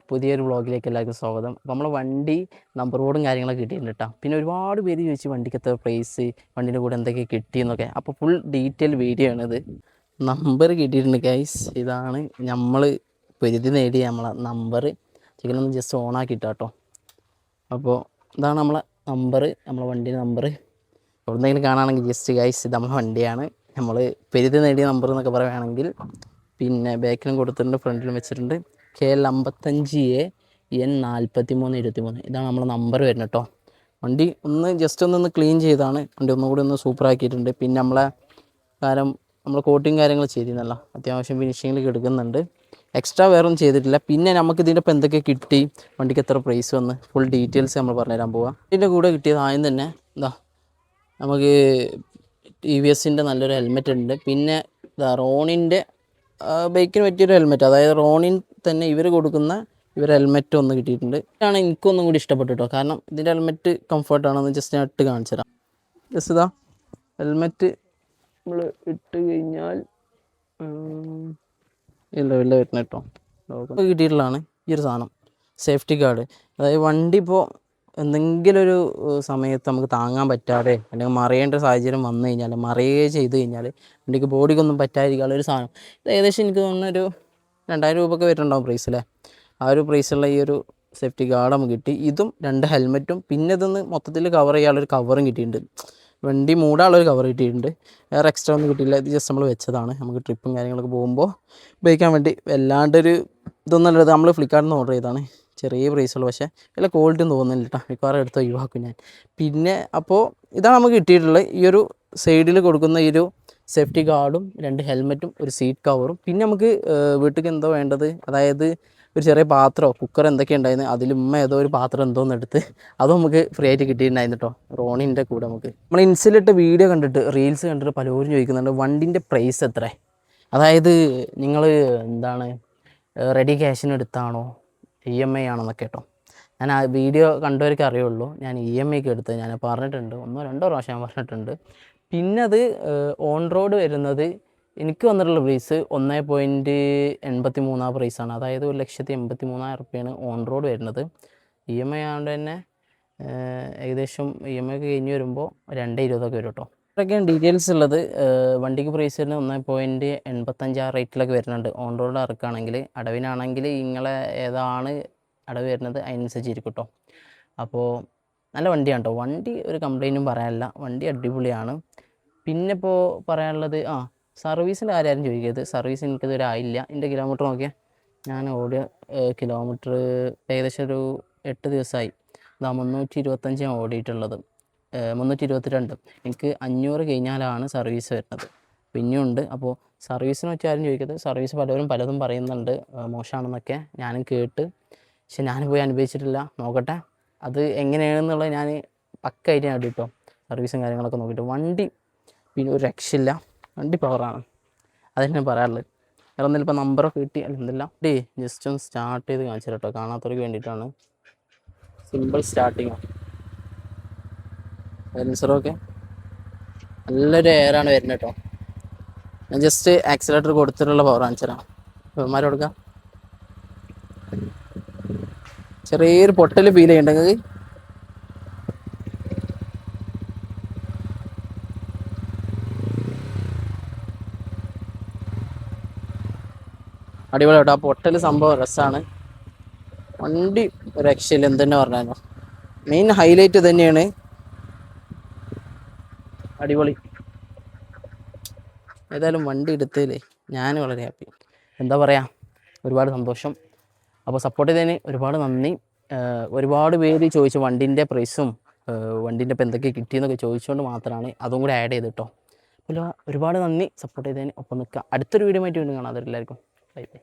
പുതിയൊരു വ്ളോഗിലേക്ക് എല്ലാവർക്കും സ്വാഗതം. അപ്പോൾ നമ്മളെ വണ്ടി നമ്പർ ബോർഡും കാര്യങ്ങളൊക്കെ കിട്ടിയിട്ടുണ്ട് കേട്ടോ. പിന്നെ ഒരുപാട് പേര് ചോദിച്ചു വണ്ടിക്ക് എത്ര പ്രൈസ്, വണ്ടീൻ്റെ കൂടെ എന്തൊക്കെ കിട്ടിയെന്നൊക്കെ. അപ്പോൾ ഫുൾ ഡീറ്റെയിൽ വീഡിയോ ആണിത്. നമ്പർ കിട്ടിയിട്ടുണ്ട് ഗൈസ്. ഇതാണ് നമ്മൾ പരിധി നേടിയ നമ്മളെ നമ്പർ. ചിക്കനൊന്ന് ജസ്റ്റ് ഓൺ ആക്കിയിട്ടാ കേട്ടോ. അപ്പോൾ ഇതാണ് നമ്മളെ നമ്പർ, നമ്മളെ വണ്ടീൻ്റെ നമ്പർ. എവിടെന്നെങ്കിലും കാണുകയാണെങ്കിൽ ജസ്റ്റ് ഗൈസ് ഇത് നമ്മളെ വണ്ടിയാണ്. നമ്മൾ പരിധി നേടിയ നമ്പർ എന്നൊക്കെ പറയുകയാണെങ്കിൽ പിന്നെ ബാക്കിലും കൊടുത്തിട്ടുണ്ട്, ഫ്രണ്ടിലും വെച്ചിട്ടുണ്ട്. KL 55A N 4323. ഇതാണ് നമ്മളെ നമ്പർ വരുന്നത് കേട്ടോ. വണ്ടി ഒന്ന് ജസ്റ്റ് ഒന്ന് ക്ലീൻ ചെയ്താണ്. വണ്ടി ഒന്നുകൂടി ഒന്ന് സൂപ്പറാക്കിയിട്ടുണ്ട്. പിന്നെ നമ്മളെ നമ്മൾ കോട്ടിങ് കാര്യങ്ങൾ ചെയ്തിരുന്നല്ലോ, അത്യാവശ്യം ഫിനിഷിങ്ങിൽ കിടക്കുന്നുണ്ട്. എക്സ്ട്രാ വേറൊന്നും ചെയ്തിട്ടില്ല. പിന്നെ നമുക്ക് ഇതിൻ്റെ ഇപ്പോൾ എന്തൊക്കെ കിട്ടി, വണ്ടിക്ക് എത്ര പ്രൈസ് വന്ന്, ഫുൾ ഡീറ്റെയിൽസ് നമ്മൾ പറഞ്ഞുതരാൻ പോവാം. ഇതിൻ്റെ കൂടെ കിട്ടിയത് ആദ്യം തന്നെ എന്താ നമുക്ക് TVS നല്ലൊരു ഹെൽമെറ്റ് ഉണ്ട്. പിന്നെ റോണിൻ്റെ ബൈക്കിന് പറ്റിയൊരു ഹെൽമെറ്റ്, അതായത് റോണിൻ തന്നെ ഇവർ കൊടുക്കുന്ന ഹെൽമെറ്റ് ഒന്ന് കിട്ടിയിട്ടുണ്ട്. ഇതാണ് എനിക്കൊന്നും കൂടി ഇഷ്ടപ്പെട്ടു കേട്ടോ. കാരണം ഇതിൻ്റെ ഹെൽമെറ്റ് കംഫർട്ടാണെന്ന് ജസ്റ്റ് ഞാൻ ഇട്ട് കാണിച്ചു തരാം. ജസ്റ്റ് ഇതാ ഹെൽമെറ്റ് നമ്മൾ ഇട്ട് കഴിഞ്ഞാൽ ഇല്ല വരുന്ന കേട്ടോ. കിട്ടിയിട്ടുള്ളതാണ് ഈ ഒരു സാധനം, സേഫ്റ്റി ഗാർഡ്. അതായത് വണ്ടി ഇപ്പോൾ എന്തെങ്കിലും ഒരു സമയത്ത് നമുക്ക് താങ്ങാൻ പറ്റാതെ അല്ലെങ്കിൽ മറിയേണ്ട സാഹചര്യം വന്നു കഴിഞ്ഞാൽ, മറിയുകയോ ചെയ്ത് കഴിഞ്ഞാൽ വണ്ടിക്ക് ബോഡിക്കൊന്നും പറ്റാതിരിക്കാനുള്ള ഒരു സാധനം. ഇത് ഏകദേശം എനിക്ക് തോന്നുന്നൊരു 2000 രൂപയൊക്കെ വരുന്നുണ്ടാവും പ്രൈസ് അല്ലേ. ആ ഒരു പ്രൈസുള്ള ഈ ഒരു സേഫ്റ്റി ഗാർഡ് നമുക്ക് കിട്ടി. ഇതും 2 ഹെൽമെറ്റും പിന്നെ ഇതൊന്ന് മൊത്തത്തിൽ കവർ ചെയ്യാനുള്ളൊരു കവറും കിട്ടിയിട്ടുണ്ട്. വണ്ടി മൂടാനുള്ളൊരു കവർ കിട്ടിയിട്ടുണ്ട്. വേറെ എക്സ്ട്രാ ഒന്നും കിട്ടിയില്ല. ഇത് ജസ്റ്റ് നമ്മൾ വെച്ചതാണ്. നമുക്ക് ട്രിപ്പും കാര്യങ്ങളൊക്കെ പോകുമ്പോൾ ഉപയോഗിക്കാൻ വേണ്ടി. വല്ലാണ്ടൊരു ഇതൊന്നും അല്ലത്, നമ്മൾ ഫ്ലിപ്കാർട്ടിൽ നിന്ന് ഓർഡർ ചെയ്തതാണ്. ചെറിയ പ്രൈസുള്ളൂ, പക്ഷേ വല്ല ക്വാളിറ്റിയും തോന്നുന്നില്ല കേട്ടോ. മിക്കവാറും എടുത്ത് ഒഴിവാക്കും ഞാൻ. പിന്നെ അപ്പോൾ ഇതാണ് നമുക്ക് കിട്ടിയിട്ടുള്ളത്. ഈ ഒരു സൈഡിൽ കൊടുക്കുന്ന ഈ ഒരു സേഫ്റ്റി ഗാർഡും 2 ഹെൽമെറ്റും ഒരു സീറ്റ് കവറും. പിന്നെ നമുക്ക് വീട്ടിലേക്ക് എന്തോ വേണ്ടത്, അതായത് ഒരു ചെറിയ പാത്രമോ കുക്കർ എന്തൊക്കെ ഉണ്ടായിരുന്നു, അതിൽ ഏതോ ഒരു പാത്രം എന്തോന്ന് എടുത്ത് അതും നമുക്ക് ഫ്രീ ആയിട്ട് കിട്ടിയിട്ടുണ്ടായിരുന്നു കേട്ടോ. റോണിൻ്റെ കൂടെ നമുക്ക് നമ്മൾ ഇൻസ്റ്റയിലിട്ട് വീഡിയോ കണ്ടിട്ട്, റീൽസ് കണ്ടിട്ട് പലരും ചോദിക്കുന്നുണ്ട് വണ്ടിൻ്റെ പ്രൈസ് എത്ര, അതായത് നിങ്ങൾ എന്താണ് റെഡി ക്യാഷിന് എടുത്താണോ EMI ആണെന്നൊക്കെ കേട്ടോ. ഞാൻ ആ വീഡിയോ കണ്ടവർക്ക് അറിയുള്ളൂ. ഞാൻ EMIക്ക് എടുത്തത് ഞാൻ പറഞ്ഞിട്ടുണ്ട്, 1-2 പ്രാവശ്യം ഞാൻ പറഞ്ഞിട്ടുണ്ട്. പിന്നെ അത് ഓൺ റോഡ് വരുന്നത് എനിക്ക് വന്നിട്ടുള്ള പ്രൈസ് 1.83 പ്രൈസാണ്. അതായത് 1,83,000 റുപ്യാണ് ഓൺ റോഡ് വരുന്നത്. EMI ആയതുകൊണ്ട് തന്നെ ഏകദേശം EMI ഒക്കെ കഴിഞ്ഞ് വരുമ്പോൾ 2.20 വരും കേട്ടോ. ഇതൊക്കെയാണ് ഡീറ്റെയിൽസ് ഉള്ളത്. വണ്ടിക്ക് പ്രൈസ് വരുന്നത് 1.85 റേറ്റിലൊക്കെ വരുന്നുണ്ട്. ഓൺ റോഡ് ഇറക്കുകയാണെങ്കിൽ, അടവിനാണെങ്കിൽ നിങ്ങളെ ഏതാണ് അടവ് വരുന്നത് അതിനനുസരിച്ചിരിക്കും കേട്ടോ. അപ്പോൾ നല്ല വണ്ടിയാണ് കേട്ടോ. വണ്ടി ഒരു കംപ്ലൈൻറ്റും പറയാനില്ല, വണ്ടി അടിപൊളിയാണ്. പിന്നെ ഇപ്പോൾ പറയാനുള്ളത് സർവീസിൻ്റെ കാര്യം ചോദിക്കരുത്. സർവീസ് എനിക്കിതുവരെ ആയില്ല. എൻ്റെ കിലോമീറ്റർ നോക്കിയാൽ ഞാൻ ഓടിയ കിലോമീറ്റർ ഏകദേശം ഒരു 8 ദിവസമായി. 325 ഞാൻ ഓടിയിട്ടുള്ളത്, 322. എനിക്ക് 500 കഴിഞ്ഞാലാണ് സർവീസ് വരുന്നത്. പിന്നെയുണ്ട്. അപ്പോൾ സർവീസിനെ വെച്ച് ആരും ചോദിക്കരുത്. സർവീസ് പലതും പറയുന്നുണ്ട് മോശമാണെന്നൊക്കെ ഞാനും കേട്ട്. പക്ഷെ ഞാൻ പോയി അനുഭവിച്ചിട്ടില്ല. നോക്കട്ടെ അത് എങ്ങനെയാണെന്നുള്ളത് ഞാൻ പക്കായിട്ട് ഞാൻ കേട്ടോ. സർവീസും കാര്യങ്ങളൊക്കെ നോക്കിയിട്ട് വണ്ടി പിന്നെ ഒരു രക്ഷയില്ല, വണ്ടി പവറാണ്. അതെന്നെ പറയാനുള്ളത്. വേറെ എന്തെങ്കിലും ഇപ്പോൾ നമ്പറൊക്കെ കിട്ടി അല്ലെന്നില്ല. ജസ്റ്റ് ഒന്ന് സ്റ്റാർട്ട് ചെയ്ത് കാണിച്ചു കേട്ടോ, കാണാത്തവർക്ക് വേണ്ടിയിട്ടാണ്. സിമ്പിൾ സ്റ്റാർട്ടിങ്ങാണ്. സൈലൻസറൊക്കെ നല്ലൊരു എയറാണ് വരുന്നത് കേട്ടോ. ഞാൻ ജസ്റ്റ് ആക്സിലേറ്റർ കൊടുത്തിട്ടുള്ള പവർ കാണിച്ചു തരാം. ബഹുമാനം കൊടുക്കാം. ചെറിയൊരു പൊട്ടൽ ഫീൽ ചെയ്യുന്നുണ്ടെങ്കിൽ അടിപൊളി കേട്ടോ. ആ പൊട്ടൽ സംഭവം രസമാണ്. വണ്ടി രക്ഷയില്ല, എന്തെന്നെ പറഞ്ഞാലോ. മെയിൻ ഹൈലൈറ്റ് തന്നെയാണ്. അടിപൊളി. ഏതായാലും വണ്ടി എടുത്തതിൽ ഞാൻ വളരെ ഹാപ്പി. എന്താ പറയുക, ഒരുപാട് സന്തോഷം. അപ്പോൾ സപ്പോർട്ട് ചെയ്തതിന് ഒരുപാട് നന്ദി. ഒരുപാട് പേര് ചോദിച്ചു വണ്ടീൻ്റെ പ്രൈസും വണ്ടീൻ്റെ ഇപ്പോൾ എന്തൊക്കെ കിട്ടിയെന്നൊക്കെ ചോദിച്ചുകൊണ്ട് മാത്രമാണ് അതും കൂടി ആഡ് ചെയ്ത് കേട്ടോ. അപ്പോൾ ഒരുപാട് നന്ദി സപ്പോർട്ട് ചെയ്തതിന്. ഒപ്പം നിൽക്കുക. അടുത്തൊരു വീഡിയോ ആയിട്ട് വീണ്ടും കാണാം. അതെല്ലാവർക്കും ബൈ ബൈ.